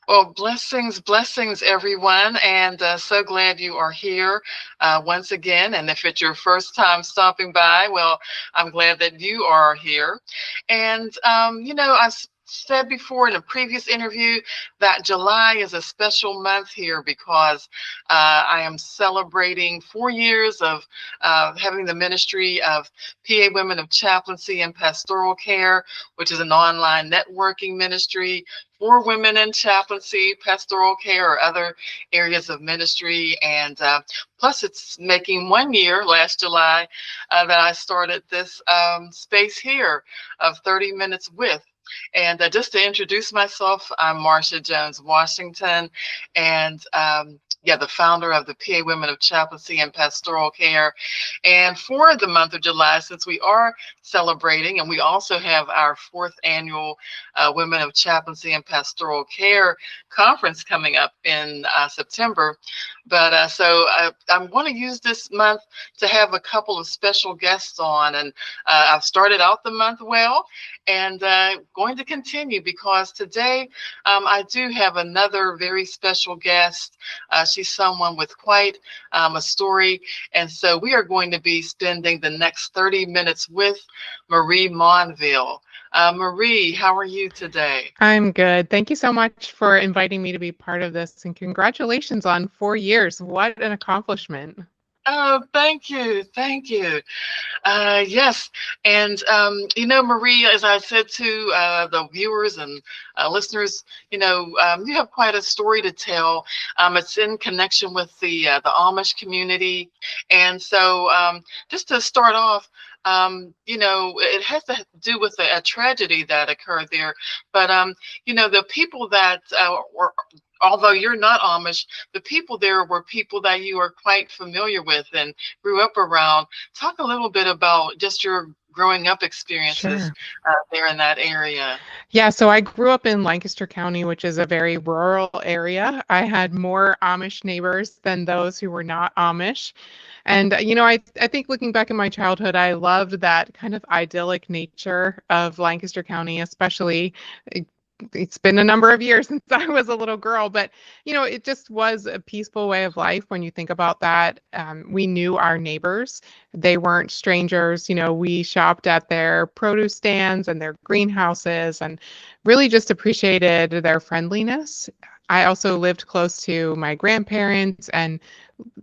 Well, blessings, everyone, and so glad you are here once again. And if it's your first time stopping by, well, I'm glad that you are here. And, said before in a previous interview that July is a special month here because I am celebrating 4 years of having the ministry of PA Women of Chaplaincy and Pastoral Care, which is an online networking ministry for women in chaplaincy, pastoral care, or other areas of ministry. And plus, it's making 1 year last July that I started this space here of 30 Minutes With. And just to introduce myself, I'm Marsha Jones Washington, and the founder of the PA Women of Chaplaincy and Pastoral Care. And for the month of July, since we are celebrating, and we also have our fourth annual Women of Chaplaincy and Pastoral Care conference coming up in September. But so I want to use this month to have a couple of special guests on, and I've started out the month well, and going to continue because today I do have another very special guest. She's someone with quite a story, and so we are going to be spending the next 30 minutes with Marie Monville. Marie, how are you today? I'm good. Thank you so much for inviting me to be part of this, and congratulations on 4 years. What an accomplishment. Oh, thank you. Thank you. Yes. And, Marie, as I said to the viewers and listeners, you have quite a story to tell. It's in connection with the Amish community. And so just to start off, it has to do with a tragedy that occurred there. But, the people that were, although you're not Amish, the people there were people that you are quite familiar with and grew up around. Talk a little bit about just your growing up experiences Sure. there in that area. Yeah, so I grew up in Lancaster County, which is a very rural area. I had more Amish neighbors than those who were not Amish. And, I think looking back in my childhood, I loved that kind of idyllic nature of Lancaster County, especially. It's been a number of years since I was a little girl, but it just was a peaceful way of life when you think about that. We knew our neighbors. They weren't strangers. We shopped at their produce stands and their greenhouses and really just appreciated their friendliness. I also lived close to my grandparents and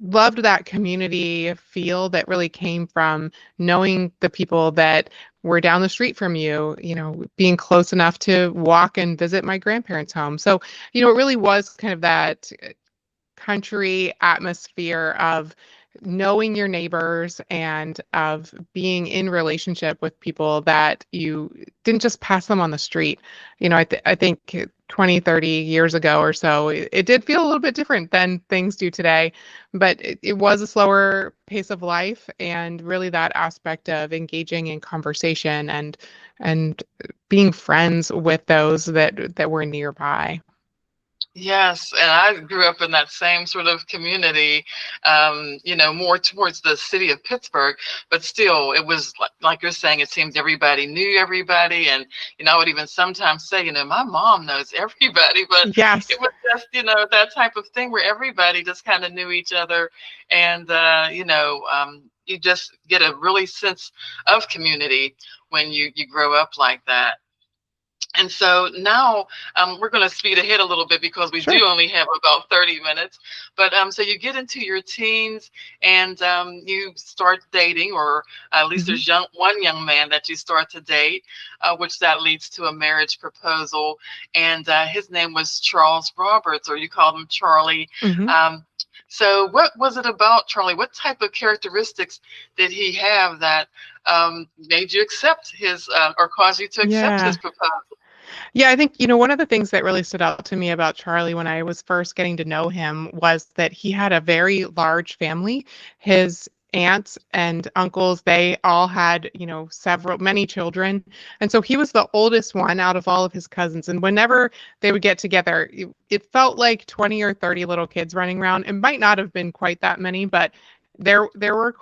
loved that community feel that really came from knowing the people that were down the street from you, being close enough to walk and visit my grandparents' home. So, it really was kind of that country atmosphere of knowing your neighbors and of being in relationship with people that you didn't just pass them on the street. I think 20, 30 years ago or so, it did feel a little bit different than things do today, but it was a slower pace of life, and really that aspect of engaging in conversation and being friends with those that were nearby. Yes, and I grew up in that same sort of community, more towards the city of Pittsburgh, but still, it was like you're saying, it seemed everybody knew everybody. And, I would even sometimes say, my mom knows everybody, but Yes. it was just, that type of thing where everybody just kind of knew each other. And, you just get a really sense of community when you grow up like that. And so now we're going to speed ahead a little bit because we do Sure. only have about 30 minutes. But so you get into your teens and you start dating, or at least Mhm. there's one young man that you start to date, which that leads to a marriage proposal. And his name was Charles Roberts, or you called him Charlie. Mhm. Um, So, what was it about Charlie? What type of characteristics did he have that made you accept his or caused you to accept his Yeah. proposal? Yeah, I think, one of the things that really stood out to me about Charlie when I was first getting to know him was that he had a very large family. His aunts and uncles, they all had, many children. And so he was the oldest one out of all of his cousins. And whenever they would get together, it felt like 20 or 30 little kids running around. It might not have been quite that many, but there were,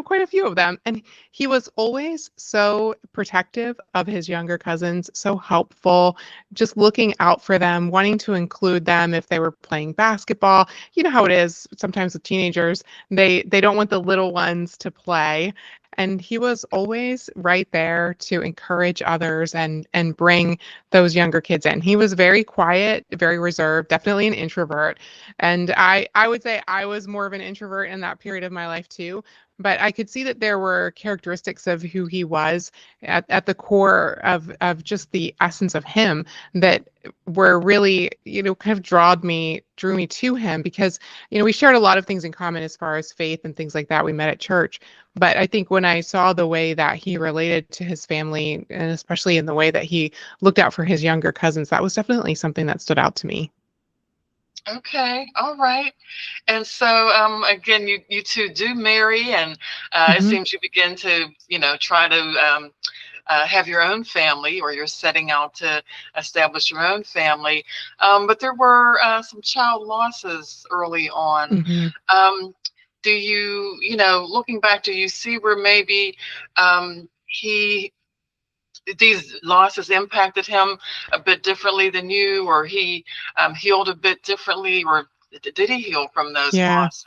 quite a few of them. And he was always so protective of his younger cousins, so helpful, just looking out for them, wanting to include them if they were playing basketball. You know how it is sometimes with teenagers, they don't want the little ones to play. And he was always right there to encourage others and bring those younger kids in. He was very quiet, very reserved, definitely an introvert. And I would say I was more of an introvert in that period of my life too. But I could see that there were characteristics of who he was at the core of just the essence of him that were really, kind of drew me to him because, we shared a lot of things in common as far as faith and things like that. We met at church. But I think when I saw the way that he related to his family, and especially in the way that he looked out for his younger cousins, that was definitely something that stood out to me. Okay, all right. And so, again, you two do marry, and it Hmm. seems you begin to, try to have your own family, or you're setting out to establish your own family. But there were some child losses early on. Hmm. Um, do you, looking back, do you see where maybe he these losses impacted him a bit differently than you, or he healed a bit differently, or did he heal from those Yeah. losses?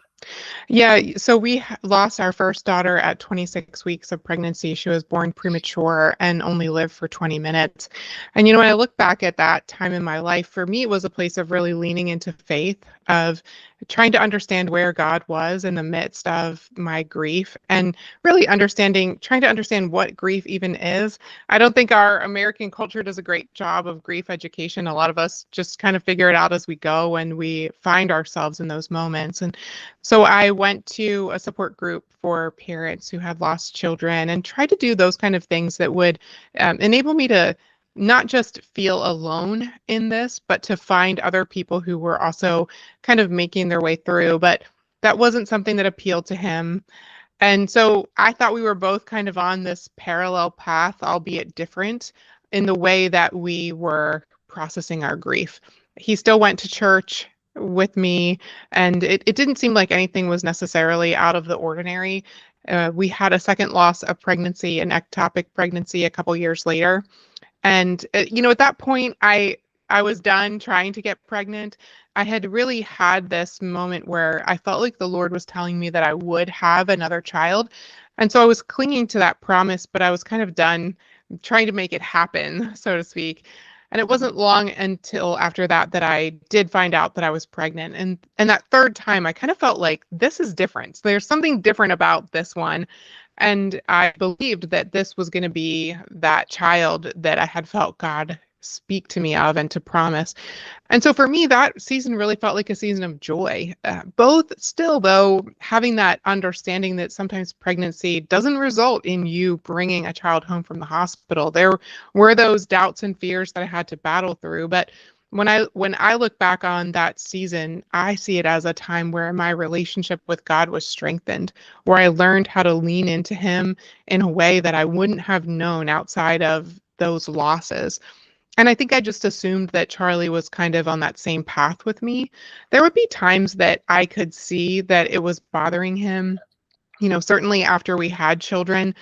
Yeah, so we lost our first daughter at 26 weeks of pregnancy. She was born premature and only lived for 20 minutes. And when I look back at that time in my life, for me, it was a place of really leaning into faith, of trying to understand where God was in the midst of my grief and really trying to understand what grief even is. I don't think our American culture does a great job of grief education. A lot of us just kind of figure it out as we go when we find ourselves in those moments. And so I went to a support group for parents who had lost children and tried to do those kind of things that would enable me to not just feel alone in this, but to find other people who were also kind of making their way through. But that wasn't something that appealed to him. And so I thought we were both kind of on this parallel path, albeit different, in the way that we were processing our grief. He still went to church with me, and it didn't seem like anything was necessarily out of the ordinary. We had a second loss of pregnancy, an ectopic pregnancy, a couple years later. And at that point, I was done trying to get pregnant. I had really had this moment where I felt like the Lord was telling me that I would have another child. And so I was clinging to that promise, but I was kind of done trying to make it happen, so to speak. And it wasn't long until after that that I did find out that I was pregnant. And that third time I kind of felt like this is different. There's something different about this one. And I believed that this was going to be that child that I had felt God speak to me of and to promise. And so for me, that season really felt like a season of joy. Both still, though, having that understanding that sometimes pregnancy doesn't result in you bringing a child home from the hospital. There were those doubts and fears that I had to battle through. But when I look back on that season, I see it as a time where my relationship with God was strengthened, where I learned how to lean into Him in a way that I wouldn't have known outside of those losses. And I think I just assumed that Charlie was kind of on that same path with me. There would be times that I could see that it was bothering him. Certainly after we had children,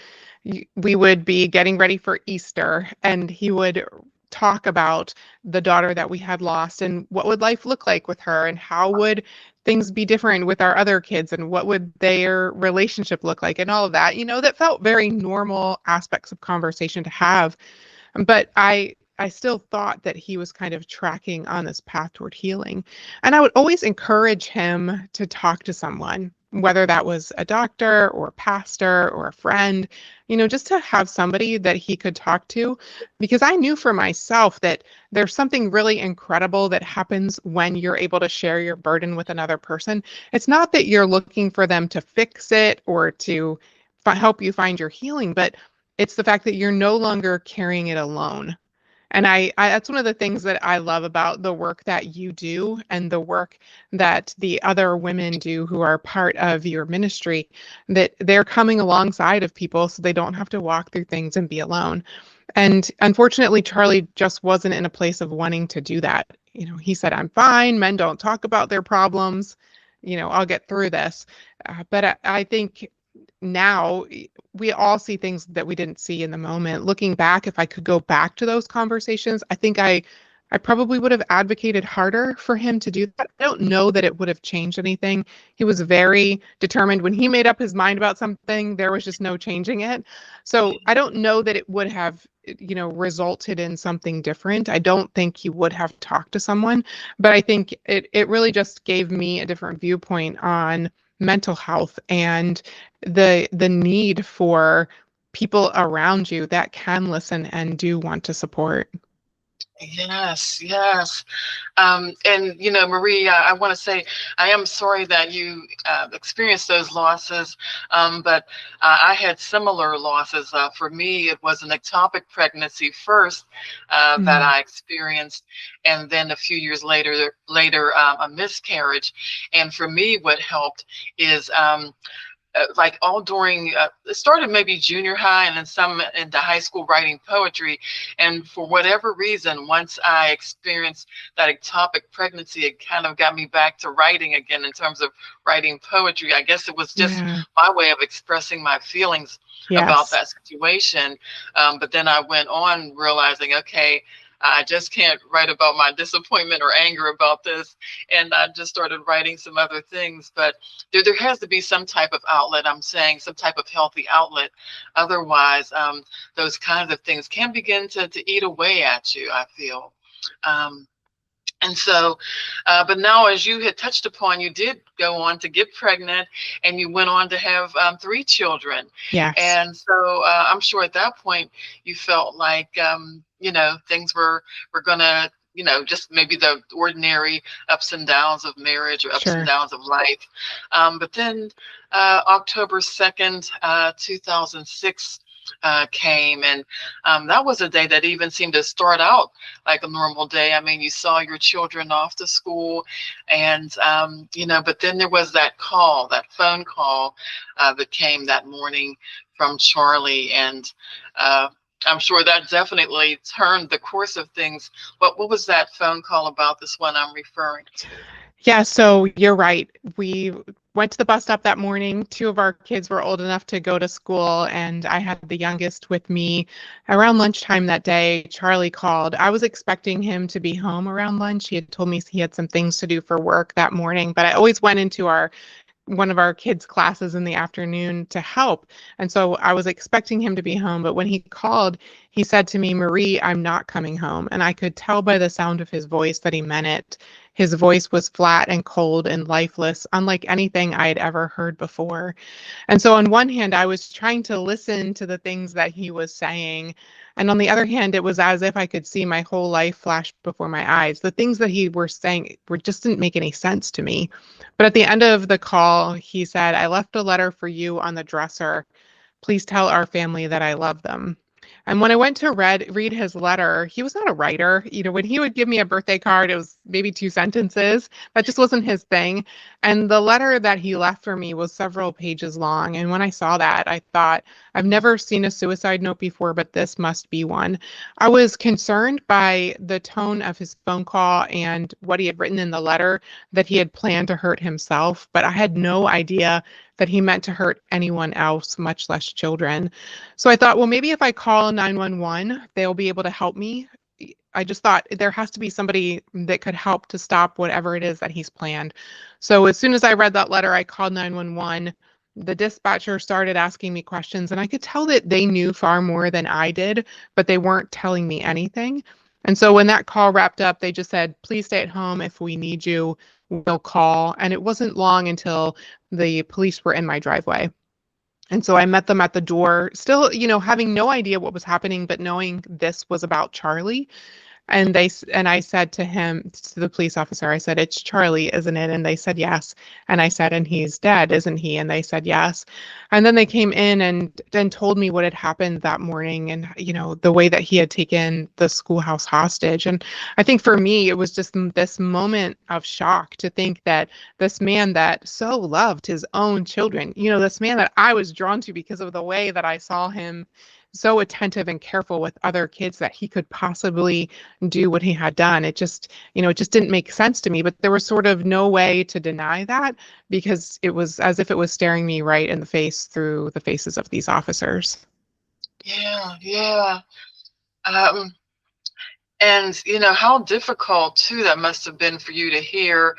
we would be getting ready for Easter, and he would talk about the daughter that we had lost and what would life look like with her and how would things be different with our other kids and what would their relationship look like and all of that. That felt very normal aspects of conversation to have. But I still thought that he was kind of tracking on this path toward healing. And I would always encourage him to talk to someone. whether that was a doctor or a pastor or a friend, just to have somebody that he could talk to. Because I knew for myself that there's something really incredible that happens when you're able to share your burden with another person. It's not that you're looking for them to fix it or to help you find your healing, but it's the fact that you're no longer carrying it alone. And I that's one of the things that I love about the work that you do and the work that the other women do who are part of your ministry, that they're coming alongside of people so they don't have to walk through things and be alone. And unfortunately, Charlie just wasn't in a place of wanting to do that. He said, I'm fine. Men don't talk about their problems. I'll get through this. But I think now we all see things that we didn't see in the moment. Looking back, if I could go back to those conversations, I think I probably would have advocated harder for him to do that. I don't know that it would have changed anything. He was very determined. When he made up his mind about something, there was just no changing it. So I don't know that it would have, resulted in something different. I don't think he would have talked to someone, but I think it really just gave me a different viewpoint on mental health and the need for people around you that can listen and do want to support. Yes, yes. And Marie, I want to say I am sorry that you experienced those losses, but I had similar losses. For me, it was an ectopic pregnancy first that Mm, I experienced, and then a few years later, a miscarriage. And for me, what helped is like all during it started maybe junior high and then some into high school writing poetry. And for whatever reason, once I experienced that ectopic pregnancy, it kind of got me back to writing again in terms of writing poetry. I guess it was just yeah. my way of expressing my feelings about Yes. that situation. But then I went on realizing, okay, I just can't write about my disappointment or anger about this. And I just started writing some other things. But there has to be some type of outlet, I'm saying, some type of healthy outlet. Otherwise, those kinds of things can begin to eat away at you, I feel. Um, and so, but now, as you had touched upon, you did go on to get pregnant and you went on to have three children. Yes. And so I'm sure at that point you felt like, things were going to, just maybe the ordinary ups and downs of marriage or ups and Sure. downs of life. But then October 2nd, 2006 came, and that was a day that even seemed to start out like a normal day. I mean, you saw your children off to school, and but then there was that phone call that came that morning from Charlie, and I'm sure that definitely turned the course of things. What was that phone call about? This one I'm referring to. Yeah, so you're right. We went to the bus stop that morning. Two of our kids were old enough to go to school, and I had the youngest with me. Around lunchtime that day, Charlie called. I was expecting him to be home around lunch. He had told me he had some things to do for work that morning, but I always went into our one of our kids' classes in the afternoon to help. And so I was expecting him to be home. But when he called, he said to me, Marie, I'm not coming home. And I could tell by the sound of his voice that he meant it. His voice was flat and cold and lifeless, unlike anything I had ever heard before. And so, on one hand, I was trying to listen to the things that he was saying. And on the other hand, it was as if I could see my whole life flash before my eyes. The things that he were saying were just didn't make any sense to me. But at the end of the call, he said, I left a letter for you on the dresser. Please tell our family that I love them. And when I went to read his letter, he was not a writer. When he would give me a birthday card, it was maybe two sentences. That just wasn't his thing. And the letter that he left for me was several pages long. And when I saw that, I thought, I've never seen a suicide note before, but this must be one. I was concerned by the tone of his phone call and what he had written in the letter, that he had planned to hurt himself, but I had no idea that he meant to hurt anyone else, much less children. So I thought, well, maybe if I call 911, they'll be able to help me. I just thought there has to be somebody that could help to stop whatever it is that he's planned. So as soon as I read that letter, I called 911. The dispatcher started asking me questions, and I could tell that they knew far more than I did, but they weren't telling me anything. And so when that call wrapped up, they just said, please stay at home. If we need you, we'll call. And it wasn't long until the police were in my driveway. And so I met them at the door, still, having no idea what was happening, but knowing this was about Charlie. And I said to him, to the police officer, I said, it's Charlie, isn't it? And they said yes. And I said, and he's dead, isn't he? And they said yes. And then they came in and then told me what had happened that morning, and the way that he had taken the schoolhouse hostage. And I think for me it was just this moment of shock to think that this man that so loved his own children, this man that I was drawn to because of the way that I saw him so attentive and careful with other kids, that he could possibly do what he had done. It just didn't make sense to me, but there was sort of no way to deny that, because it was as if it was staring me right in the face through the faces of these officers. Yeah, yeah. Um, and how difficult too that must have been for you to hear.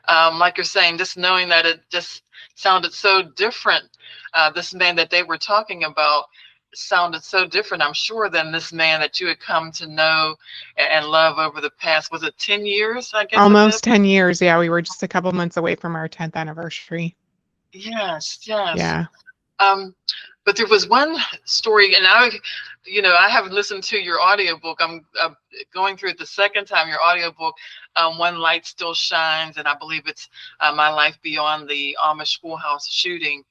Like you're saying, just knowing that it just sounded so different. This man that they were talking about sounded so different, I'm sure, than this man that you had come to know and love over the past, was it 10 years, I guess it had? Almost 10 years. Yeah, we were just a couple months away from our 10th anniversary. Yes, yes. Yeah. Um, but there was one story, and I haven't listened to your audiobook. I'm going through it the second time, your audiobook, One Light Still Shines, and I believe it's My Life Beyond the Amish Schoolhouse Shooting.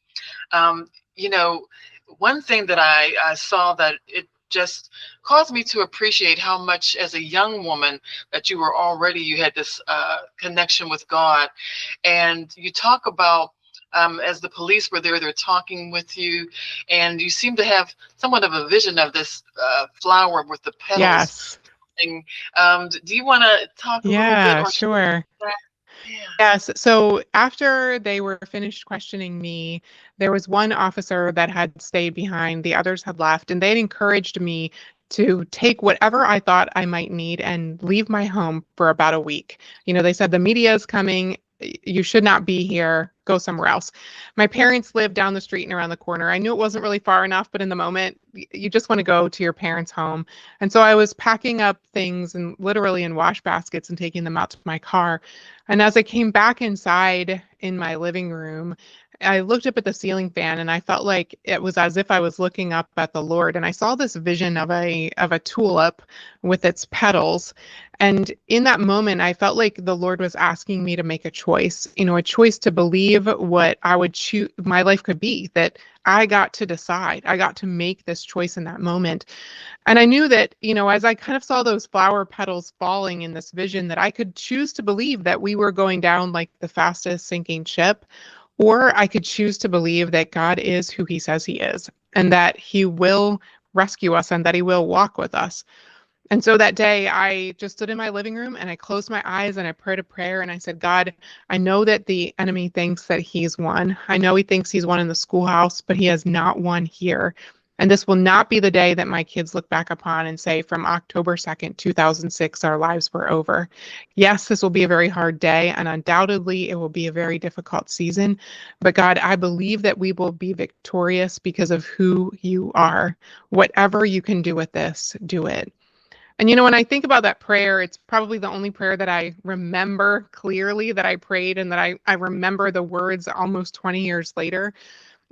Um, you know, One thing that I saw that it just caused me to appreciate how much, as a young woman, that you had this connection with God. And you talk about, as the police were there, they're talking with you, and you seem to have somewhat of a vision of this flower with the petals. Yes. And do you want to talk a little bit Yeah, or share sure. that? Yeah. Yes. So after they were finished questioning me, there was one officer that had stayed behind, the others had left, and they'd encouraged me to take whatever I thought I might need and leave my home for about a week. They said the media is coming. You should not be here. Go somewhere else. My parents lived down the street and around the corner. I knew it wasn't really far enough, but in the moment, you just want to go to your parents' home. And so I was packing up things and literally in wash baskets and taking them out to my car. And as I came back inside in my living room, I looked up at the ceiling fan, and I felt like it was as if I was looking up at the Lord, and I saw this vision of a tulip with its petals. And in that moment, I felt like the Lord was asking me to make a choice, a choice to believe what I would choose my life could be, that I got to decide. I got to make this choice in that moment. And I knew that, as I kind of saw those flower petals falling in this vision, that I could choose to believe that we were going down like the fastest sinking ship, or I could choose to believe that God is who he says he is, and that he will rescue us and that he will walk with us. And so that day, I just stood in my living room and I closed my eyes and I prayed a prayer and I said, God, I know that the enemy thinks that he's won. I know he thinks he's won in the schoolhouse, but he has not won here. And this will not be the day that my kids look back upon and say, from October 2nd, 2006, our lives were over. Yes, this will be a very hard day, and undoubtedly it will be a very difficult season. But God, I believe that we will be victorious because of who you are. Whatever you can do with this, do it. And when I think about that prayer, it's probably the only prayer that I remember clearly that I prayed, and that I remember the words almost 20 years later.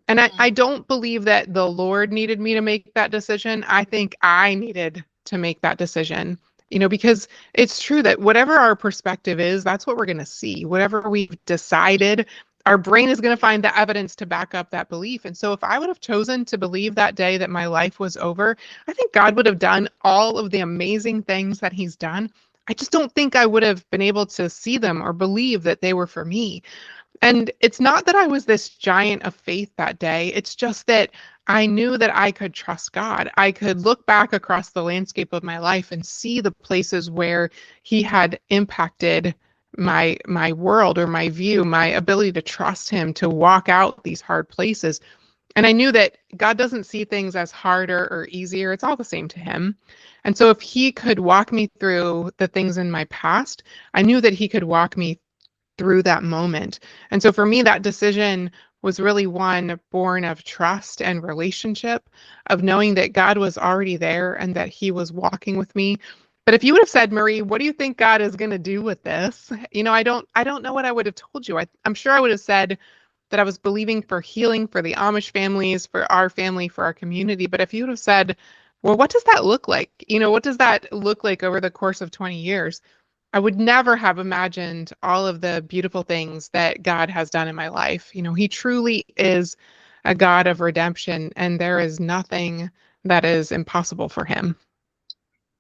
And I Mm. don't believe that the Lord needed me to make that decision. I think I needed to make that decision, because it's true that whatever our perspective is, that's what we're going to see. Whatever we've decided, our brain is going to find the evidence to back up that belief. And so if I would have chosen to believe that day that my life was over, I think God would have done all of the amazing things that he's done. I just don't think I would have been able to see them or believe that they were for me. And it's not that I was this giant of faith that day. It's just that I knew that I could trust God. I could look back across the landscape of my life and see the places where he had impacted my world or my view, my ability to trust him to walk out these hard places. And I knew that God doesn't see things as harder or easier. It's all the same to him. And so if he could walk me through the things in my past, I knew that he could walk me through that moment. And so for me, that decision was really one born of trust and relationship, of knowing that God was already there and that he was walking with me. But if you would have said, Marie, what do you think God is going to do with this? I don't know what I would have told you. I'm sure I would have said that I was believing for healing for the Amish families, for our family, for our community. But if you would have said, well, what does that look like? What does that look like over the course of 20 years? I would never have imagined all of the beautiful things that God has done in my life. He truly is a God of redemption, and there is nothing that is impossible for him.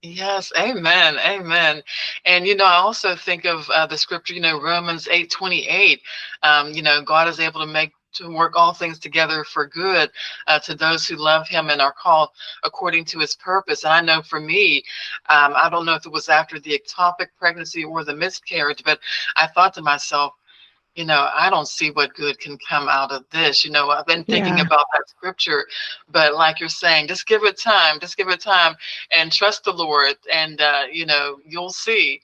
Yes, amen, amen. And I also think of the scripture, Romans 8:28. God is able to make to work all things together for good to those who love Him and are called according to His purpose. And I know for me, I don't know if it was after the ectopic pregnancy or the miscarriage, but I thought to myself, I don't see what good can come out of this. I've been thinking Yeah. about that scripture, but like you're saying, just give it time and trust the Lord. And, you'll see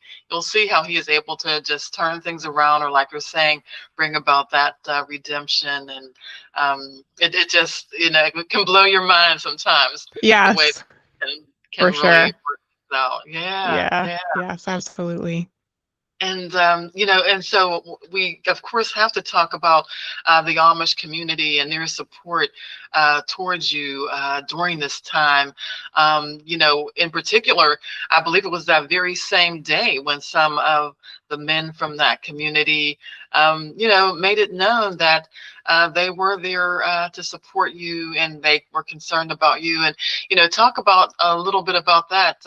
how He is able to just turn things around, or like you're saying, bring about that redemption. And it just, it can blow your mind sometimes the way it Yes, can for really sure. work out. Yeah, Yeah. yeah. Yes, absolutely. And and so we of course have to talk about the Amish community and their support towards you during this time. In particular, I believe it was that very same day when some of the men from that community, made it known that they were there to support you, and they were concerned about you. And talk about a little bit about that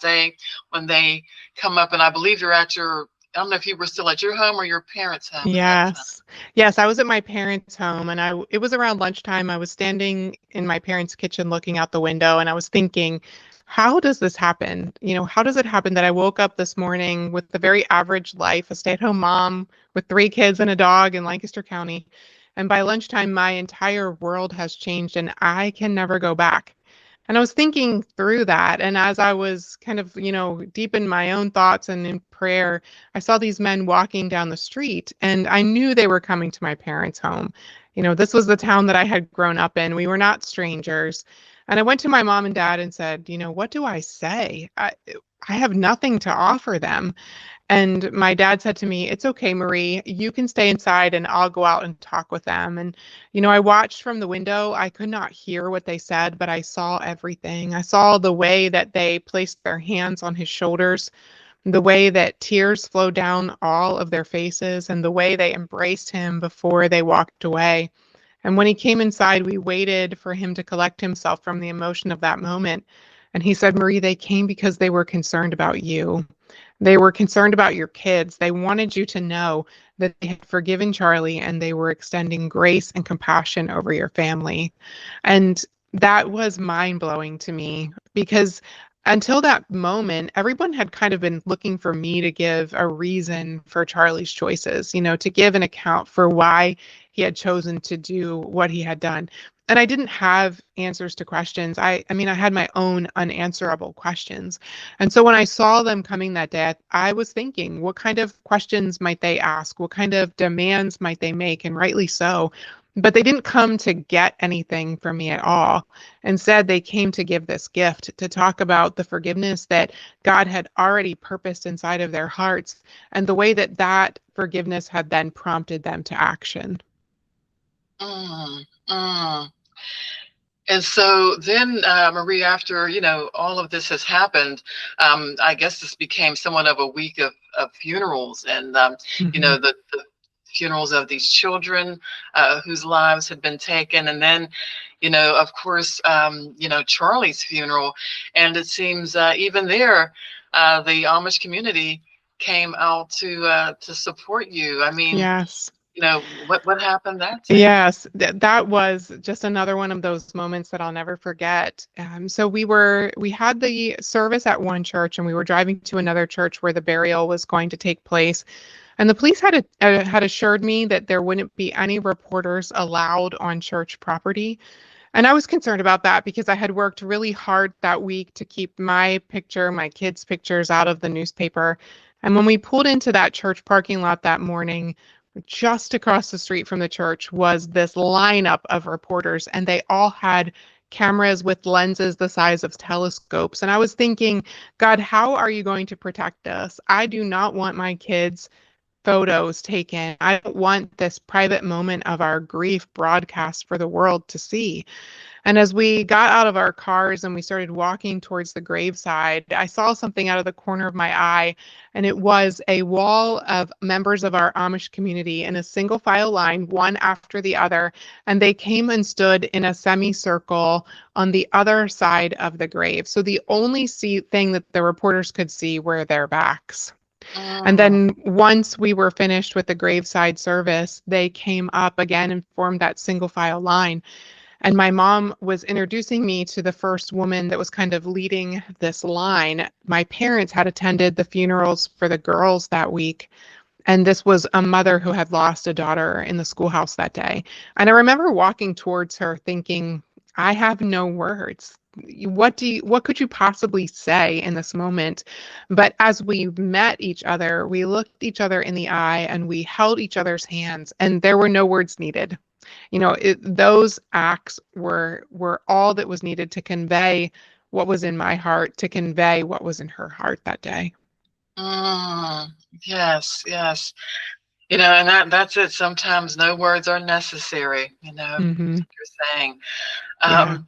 day when they come up. And I believe you're at your, I don't know if you were still at your home or your parents' home at that time. Yes. Yes, I was at my parents' home, and it was around lunchtime. I was standing in my parents' kitchen looking out the window, and I was thinking, how does this happen? How does it happen that I woke up this morning with a very average life, a stay-at-home mom with 3 kids and a dog in Lancaster County, and by lunchtime my entire world has changed and I can never go back. And I was thinking through that. And as I was kind of, deep in my own thoughts and in prayer, I saw these men walking down the street and I knew they were coming to my parents' home. This was the town that I had grown up in. We were not strangers. And I went to my mom and dad and said, what do I say? I have nothing to offer them. And my dad said to me, "It's okay, Marie. You can stay inside and I'll go out and talk with them." And, I watched from the window. I could not hear what they said, but I saw everything. I saw the way that they placed their hands on his shoulders, the way that tears flowed down all of their faces, and the way they embraced him before they walked away. And when he came inside, we waited for him to collect himself from the emotion of that moment. And he said, "Marie, they came because they were concerned about you. They were concerned about your kids. They wanted you to know that they had forgiven Charlie and they were extending grace and compassion over your family." And that was mind blowing to me because until that moment, everyone had kind of been looking for me to give a reason for Charlie's choices, to give an account for why he had chosen to do what he had done. And I didn't have answers to questions. I mean, I had my own unanswerable questions. And so when I saw them coming that day, I was thinking, what kind of questions might they ask? What kind of demands might they make? And rightly so. But they didn't come to get anything from me at all. Instead, they came to give this gift, to talk about the forgiveness that God had already purposed inside of their hearts and the way that that forgiveness had then prompted them to action. Mm, mm. And so then, Marie, after all of this has happened, I guess this became somewhat of a week of funerals, and Mhm. the funerals of these children whose lives had been taken, and then, of course, Charlie's funeral, and it seems even there, the Amish community came out to support you. I mean, Yes. what happened that day? Yes, that was just another one of those moments that I'll never forget. So we had the service at one church, and we were driving to another church where the burial was going to take place. And the police had assured me that there wouldn't be any reporters allowed on church property. And I was concerned about that because I had worked really hard that week to keep my picture, my kids' pictures out of the newspaper. And when we pulled into that church parking lot that morning, just across the street from the church was this lineup of reporters, and they all had cameras with lenses the size of telescopes. And I was thinking, God, how are you going to protect us? I do not want my kids' photos taken. I don't want this private moment of our grief broadcast for the world to see. And as we got out of our cars and we started walking towards the graveside, I saw something out of the corner of my eye, and it was a wall of members of our Amish community in a single file line, one after the other, and they came and stood in a semicircle on the other side of the grave. So the only thing that the reporters could see were their backs. And Mm, then once we were finished with the graveside service, they came up again and formed that single file line. And my mom was introducing me to the first woman that was kind of leading this line. My parents had attended the funerals for the girls that week. And this was a mother who had lost a daughter in the schoolhouse that day. And I remember walking towards her thinking, I have no words. What could you possibly say in this moment? But as we met each other, we looked each other in the eye and we held each other's hands, and there were no words needed. Those acts were all that was needed to convey what was in my heart, to convey what was in her heart that day. mm, yes, yes. And that's it. Sometimes no words are necessary, that's Hmm. what you're saying. Yeah, Um,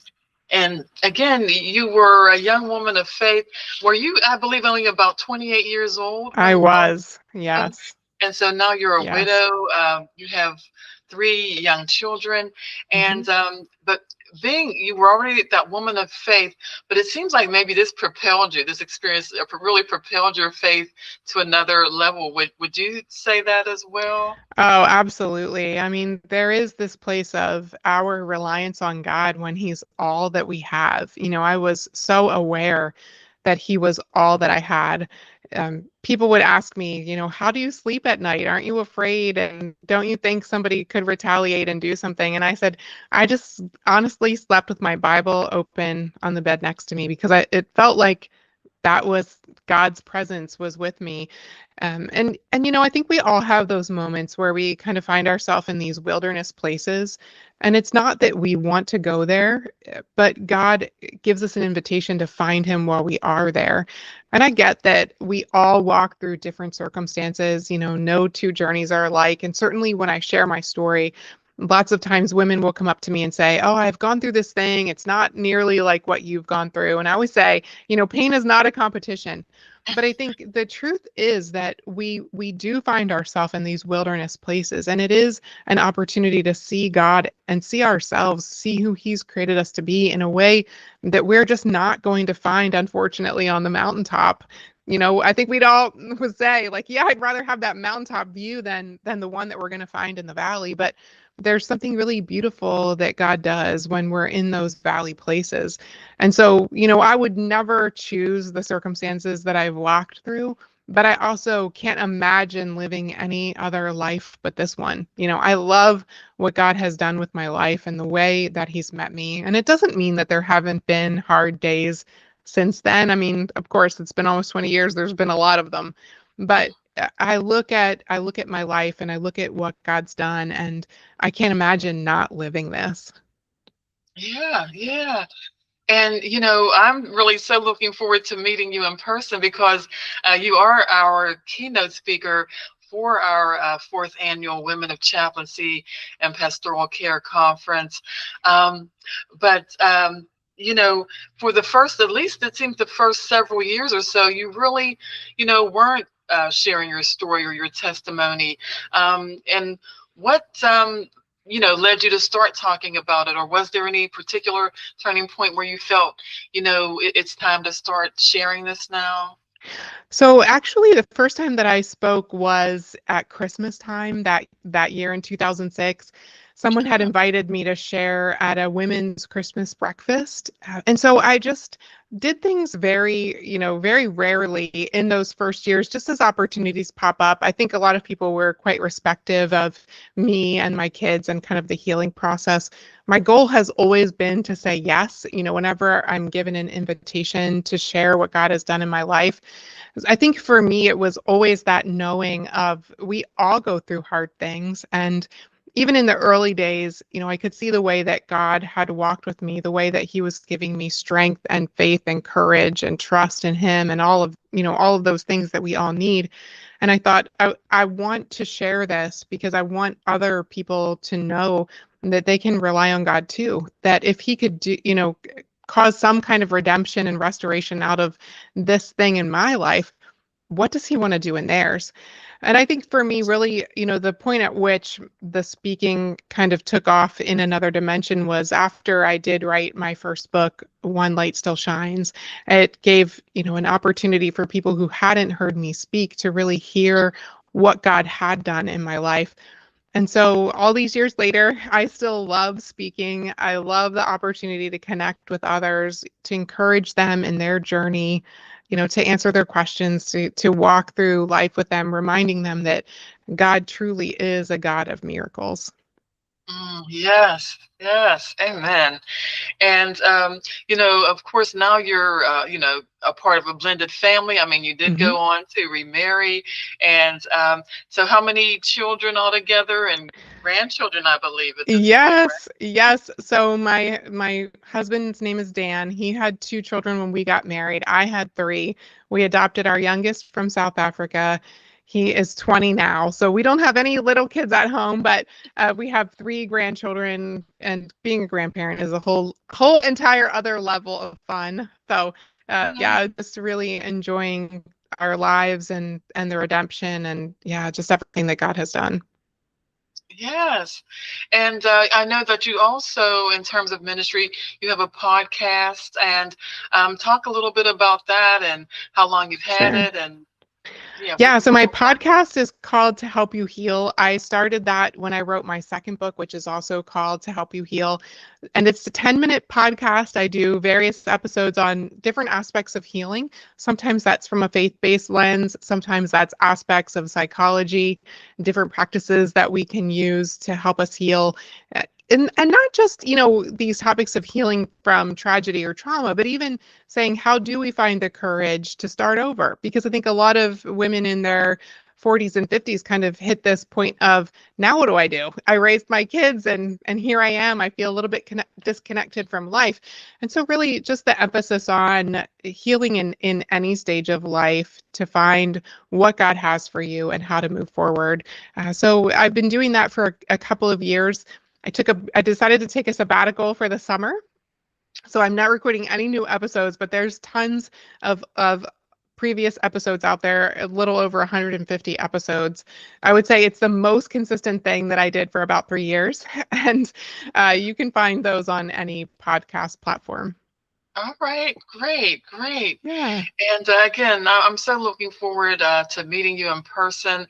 and again, you were a young woman of faith. Were you, I believe, only about 28 years old I when was. and Yes. and so now you're a Yes. widow. You have three young children, Hmm. and but being you were already that woman of faith, but it seems like maybe this propelled you. This experience really propelled your faith to another level. Would you say that as well? Oh, absolutely. I mean, there is this place of our reliance on God when He's all that we have. I was so aware that He was all that I had. People would ask me, how do you sleep at night? Aren't you afraid? And don't you think somebody could retaliate and do something? And I said, I just honestly slept with my Bible open on the bed next to me because it felt like that was God's presence was with me. And I think we all have those moments where we kind of find ourselves in these wilderness places, and it's not that we want to go there, but God gives us an invitation to find Him while we are there. And I get that we all walk through different circumstances. No two journeys are alike. And certainly when I share my story, lots of times women will come up to me and say, "Oh, I've gone through this thing. It's not nearly like what you've gone through." And I always say, pain is not a competition. But I think the truth is that we do find ourselves in these wilderness places, and it is an opportunity to see God and see ourselves, see who He's created us to be in a way that we're just not going to find, unfortunately, on the mountaintop. I think we'd all would say, like, yeah, I'd rather have that mountaintop view than the one that we're going to find in the valley. But there's something really beautiful that God does when we're in those valley places. And so, I would never choose the circumstances that I've walked through, but I also can't imagine living any other life but this one. I love what God has done with my life and the way that He's met me. And it doesn't mean that there haven't been hard days since then. I mean, of course, it's been almost 20 years. There's been a lot of them. But I look at my life and I look at what God's done, and I can't imagine not living this. Yeah, yeah. And I'm really so looking forward to meeting you in person because you are our keynote speaker for our fourth annual Women of Chaplaincy and Pastoral Care Conference. Um, but for the first, at least it seems the first several years or so, you really, weren't sharing your story or your testimony. And what led you to start talking about it, or was there any particular turning point where you felt, it's time to start sharing this now? So actually, the first time that I spoke was at Christmas time that year in 2006. Someone had invited me to share at a women's Christmas breakfast. And so I just did things very rarely in those first years, just as opportunities pop up. I think a lot of people were quite respective of me and my kids and kind of the healing process. My goal has always been to say yes, whenever I'm given an invitation to share what God has done in my life. I think for me, it was always that knowing of we all go through hard things. And even in the early days, I could see the way that God had walked with me, the way that he was giving me strength and faith and courage and trust in him and all of those things that we all need. And I thought, I want to share this because I want other people to know that they can rely on God too. That if he could do, cause some kind of redemption and restoration out of this thing in my life, what does he want to do in theirs? And I think for me, really, the point at which the speaking kind of took off in another dimension was after I did write my first book, One Light Still Shines. It gave, an opportunity for people who hadn't heard me speak to really hear what God had done in my life. And so all these years later, I still love speaking. I love the opportunity to connect with others, to encourage them in their journey, to answer their questions, to walk through life with them, reminding them that God truly is a God of miracles. Yes, yes, amen. And of course, now you're a part of a blended family. I mean, you did Mhm. go on to remarry, and so how many children altogether, and grandchildren, I believe, at this point, right? Yes, yes. So my husband's name is Dan. He had two children when we got married. I had three. We adopted our youngest from South Africa. He is 20 now. So we don't have any little kids at home, but we have three grandchildren, and being a grandparent is a whole entire other level of fun. So Mhm. yeah, just really enjoying our lives and the redemption and yeah, just everything that God has done. Yes, and I know that you also, in terms of ministry, you have a podcast, and talk a little bit about that and how long you've had Sure. it, and yeah, Yeah, so my more about. podcast is called To Help You Heal. I started that when I wrote my second book, which is also called To Help You Heal. And it's a 10-minute podcast. I do various episodes on different aspects of healing. Sometimes that's from a faith-based lens, sometimes that's aspects of psychology, different practices that we can use to help us heal. And not just, these topics of healing from tragedy or trauma, but even saying, how do we find the courage to start over? Because I think a lot of women in their 40s and 50s kind of hit this point of, now what do I do? I raised my kids and here I am. I feel a little bit disconnected from life. And so really just the emphasis on healing in any stage of life to find what God has for you and how to move forward. So I've been doing that for a couple of years. I decided to take a sabbatical for the summer, so I'm not recording any new episodes, but there's tons of previous episodes out there, a little over 150 episodes. I would say it's the most consistent thing that I did for about 3 years, and you can find those on any podcast platform. All right, great, great. Yeah, And again, I'm so looking forward to meeting you in person.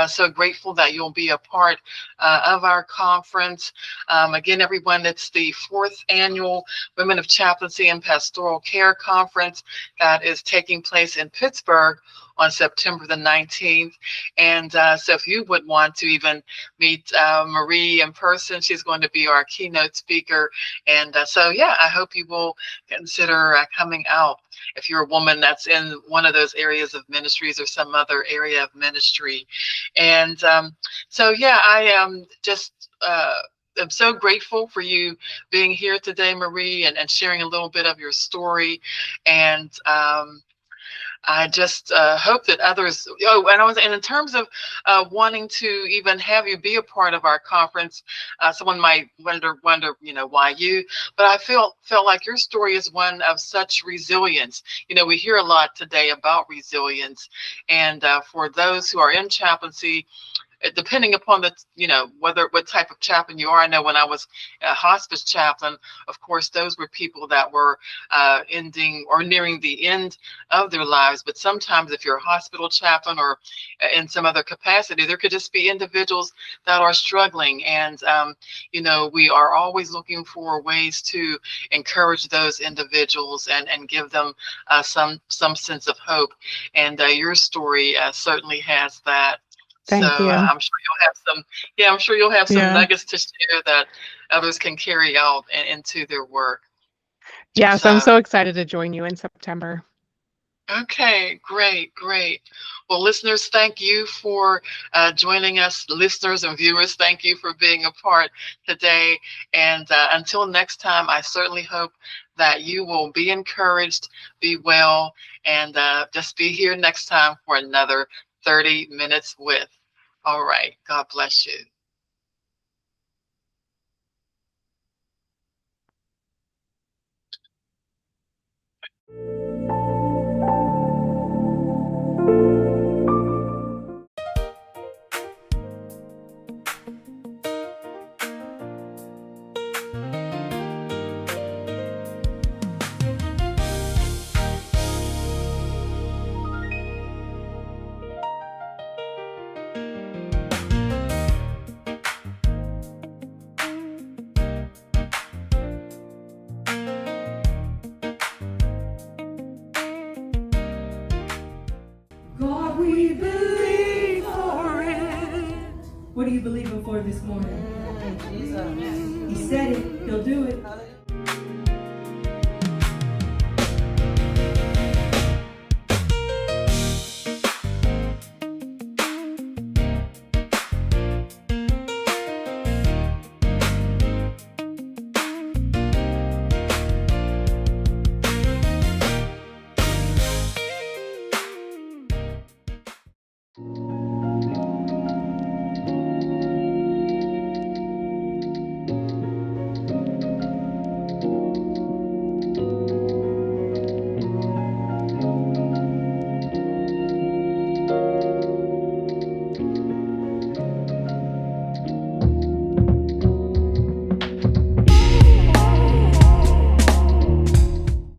So grateful that you'll be a part of our conference. Again, everyone, it's the fourth annual Women of Chaplaincy and Pastoral Care Conference that is taking place in Pittsburgh on September the 19th. And so if you would want to even meet Marie in person, she's going to be our keynote speaker. And so, yeah, I hope you will consider coming out if you're a woman that's in one of those areas of ministries or some other area of ministry. And so, yeah, I am just. I'm so grateful for you being here today, Marie, and sharing a little bit of your story. And I just hope that others. Oh, and in terms of wanting to even have you be a part of our conference, someone might wonder, why you. But I felt like your story is one of such resilience. We hear a lot today about resilience, and for those who are in chaplaincy, depending upon the what type of chaplain you are. I know when I was a hospice chaplain, of course those were people that were ending or nearing the end of their lives, but sometimes if you're a hospital chaplain or in some other capacity, there could just be individuals that are struggling. And we are always looking for ways to encourage those individuals and give them some sense of hope, and your story certainly has that. So thank you. I'm sure you'll have some, yeah, I'm sure you'll have some Yeah. nuggets to share that others can carry out into their work. Yes, I'm So, so excited to join you in September. Okay, great, great. Well, listeners, thank you for joining us. Listeners and viewers, thank you for being a part today. And until next time, I certainly hope that you will be encouraged, be well, and just be here next time for another 30 minutes with. All right. God bless you. God, we believe for it. What are you believing for this morning? He said it, he'll do it.